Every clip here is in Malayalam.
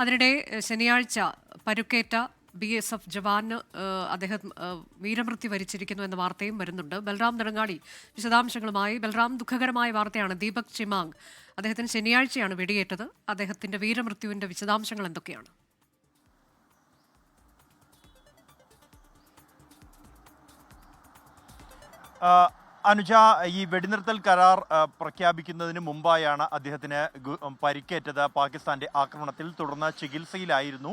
അതിനിടെ ശനിയാഴ്ച പരുക്കേറ്റ BSF ജവാന് അദ്ദേഹം വീരമൃത്യു വരിച്ചിരിക്കുന്നു എന്ന വാർത്തയും വരുന്നുണ്ട്. ബൽറാം നെടുങ്ങാടി വിശദാംശങ്ങളുമായി. ബൽറാം, ദുഃഖകരമായ വാർത്തയാണ്. ദീപക് ചിമാങ് അദ്ദേഹത്തിന് ശനിയാഴ്ചയാണ് വെടിയേറ്റത്. അദ്ദേഹത്തിന്റെ വീരമൃത്യുവിന്റെ വിശദാംശങ്ങൾ എന്തൊക്കെയാണ്? അനുജ, ഈ വെടിനിർത്തൽ കരാർ പ്രഖ്യാപിക്കുന്നതിന് മുമ്പായാണ് അദ്ദേഹത്തിന് പരിക്കേറ്റത് പാകിസ്ഥാന്റെ ആക്രമണത്തിൽ. തുടർന്ന് ചികിത്സയിലായിരുന്നു.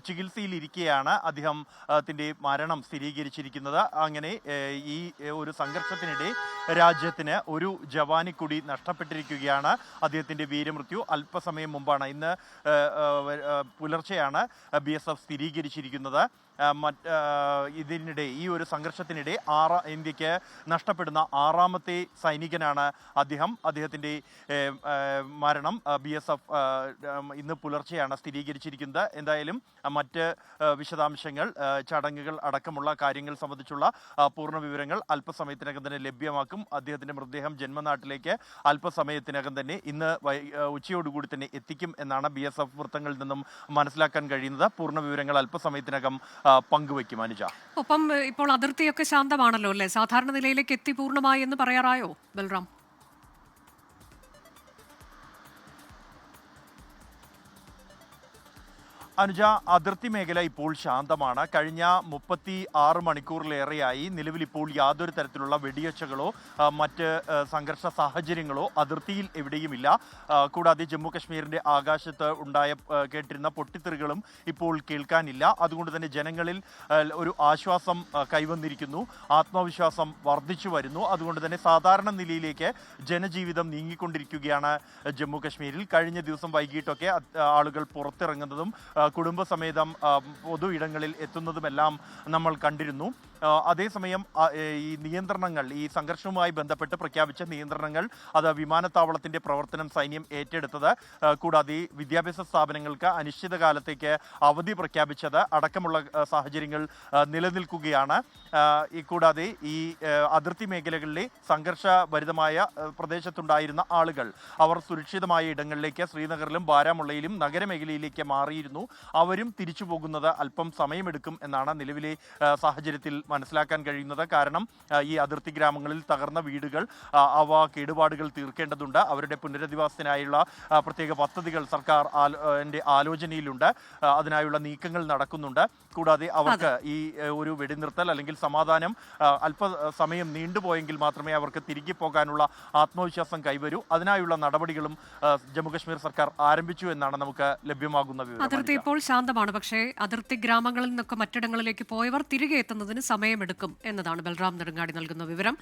ചികിത്സയിലിരിക്കെയാണ് അദ്ദേഹത്തിന്റെ മരണം സ്ഥിരീകരിച്ചിരിക്കുന്നത്. അങ്ങനെ ഈ ഒരു സംഘർഷത്തിനിടെ രാജ്യത്തിന് ഒരു ജവാനെ കൂടി നഷ്ടപ്പെട്ടിരിക്കുകയാണ്. അദ്ദേഹത്തിന്റെ വീരമൃത്യു അല്പസമയം മുമ്പാണ്, ഇന്ന് പുലർച്ചെയാണ് BSF സ്ഥിരീകരിച്ചിരിക്കുന്നത്. ഇതിനിടെ, ഈ ഒരു സംഘർഷത്തിനിടെ ഇന്ത്യക്ക് നഷ്ടപ്പെടുന്ന 6ാമത്തെ സൈനികനാണ് അദ്ദേഹത്തിൻ്റെ മരണം BSF ഇന്ന് പുലർച്ചെയാണ് സ്ഥിരീകരിച്ചിരിക്കുന്നത്. എന്തായാലും മറ്റ് വിശദാംശങ്ങൾ, ചടങ്ങുകൾ അടക്കമുള്ള കാര്യങ്ങൾ സംബന്ധിച്ചുള്ള പൂർണ്ണ വിവരങ്ങൾ അല്പസമയത്തിനകം തന്നെ ലഭ്യമാക്കും. അദ്ദേഹത്തിൻ്റെ മൃതദേഹം ജന്മനാട്ടിലേക്ക് അല്പസമയത്തിനകം തന്നെ ഇന്ന് ഉച്ചയോടുകൂടി തന്നെ എത്തിക്കും എന്നാണ് BSF വൃത്തങ്ങളിൽ നിന്നും മനസ്സിലാക്കാൻ കഴിയുന്നത്. പൂർണ്ണ വിവരങ്ങൾ അല്പസമയത്തിനകം പങ്കുവയ്ക്കും. അനുജ, ഒപ്പം ഇപ്പോൾ അതിർത്തിയൊക്കെ ശാന്തമാണല്ലോ അല്ലേ? സാധാരണ നിലയിലേക്ക് എത്തി പൂർണ്ണമായി എന്ന് പറയാറായോ ബൽറാം? അനുജ, അതിർത്തി മേഖല ഇപ്പോൾ ശാന്തമാണ്. കഴിഞ്ഞ 36 മണിക്കൂറിലേറെയായി നിലവിൽ ഇപ്പോൾ യാതൊരു തരത്തിലുള്ള വെടിയൊച്ചകളോ മറ്റ് സംഘർഷ സാഹചര്യങ്ങളോ അതിർത്തിയിൽ എവിടെയുമില്ല. കൂടാതെ ജമ്മു കശ്മീരിൻ്റെ ആകാശത്ത് കേട്ടിരുന്ന പൊട്ടിത്തെറികളും ഇപ്പോൾ കേൾക്കാനില്ല. അതുകൊണ്ട് തന്നെ ജനങ്ങളിൽ ഒരു ആശ്വാസം കൈവന്നിരിക്കുന്നു, ആത്മവിശ്വാസം വർദ്ധിച്ചു വരുന്നു. അതുകൊണ്ട് തന്നെ സാധാരണ നിലയിലേക്ക് ജനജീവിതം നീങ്ങിക്കൊണ്ടിരിക്കുകയാണ് ജമ്മു കശ്മീരിൽ. കഴിഞ്ഞ ദിവസം വൈകിട്ടൊക്കെ ആളുകൾ പുറത്തിറങ്ങുന്നതും കുടുംബസമേതം പൊതു ഇടങ്ങളിൽ എത്തുന്നതുമെല്ലാം നമ്മൾ കണ്ടിരുന്നു. അതേസമയം ഈ നിയന്ത്രണങ്ങൾ, ഈ സംഘർഷവുമായി ബന്ധപ്പെട്ട് പ്രഖ്യാപിച്ച നിയന്ത്രണങ്ങൾ, അത് വിമാനത്താവളത്തിൻ്റെ പ്രവർത്തനം സൈന്യം ഏറ്റെടുത്തത്, കൂടാതെ വിദ്യാഭ്യാസ സ്ഥാപനങ്ങൾക്ക് അനിശ്ചിതകാലത്തേക്ക് അവധി പ്രഖ്യാപിച്ചത് അടക്കമുള്ള സാഹചര്യങ്ങൾ നിലനിൽക്കുകയാണ്. കൂടാതെ ഈ അതിർത്തി മേഖലകളിലെ സംഘർഷഭരിതമായ പ്രദേശത്തുണ്ടായിരുന്ന ആളുകൾ അവർ സുരക്ഷിതമായ ഇടങ്ങളിലേക്ക് ശ്രീനഗറിലും ബാരാമുള്ളയിലും നഗരമേഖലയിലേക്ക് മാറിയിരുന്നു. അവരും തിരിച്ചു പോകുന്നത് അല്പം സമയമെടുക്കും എന്നാണ് നിലവിലെ സാഹചര്യത്തിൽ മനസ്സിലാക്കാൻ കഴിയുന്നത്. കാരണം ഈ അതിർത്തി ഗ്രാമങ്ങളിൽ തകർന്ന വീടുകൾ, അവ കേടുപാടുകൾ തീർക്കേണ്ടതുണ്ട്. അവരുടെ പുനരധിവാസത്തിനായുള്ള പ്രത്യേക പദ്ധതികൾ സർക്കാർ ആലോചനയിലുണ്ട്. അതിനായുള്ള നീക്കങ്ങൾ നടക്കുന്നുണ്ട്. കൂടാതെ അവർക്ക് ഈ ഒരു വെടിനിർത്തൽ അല്ലെങ്കിൽ സമാധാനം അല്പസമയം നീണ്ടുപോയെങ്കിൽ മാത്രമേ അവർക്ക് തിരികെ പോകാനുള്ള ആത്മവിശ്വാസം കൈവരൂ. അതിനായുള്ള നടപടികളും ജമ്മുകശ്മീർ സർക്കാർ ആരംഭിച്ചു എന്നാണ് നമുക്ക് ലഭ്യമാകുന്ന വിവരം. അതിർത്തി ഇപ്പോൾ ശാന്തമാണ്, പക്ഷേ അതിർത്തി ഗ്രാമങ്ങളിൽ നിന്നൊക്കെ മറ്റിടങ്ങളിലേക്ക് പോയവർ തിരികെ എത്തുന്നതിന് സമയമെടുക്കും എന്നതാണ് ബൽറാം നെടുങ്ങാടി നൽകുന്ന വിവരം.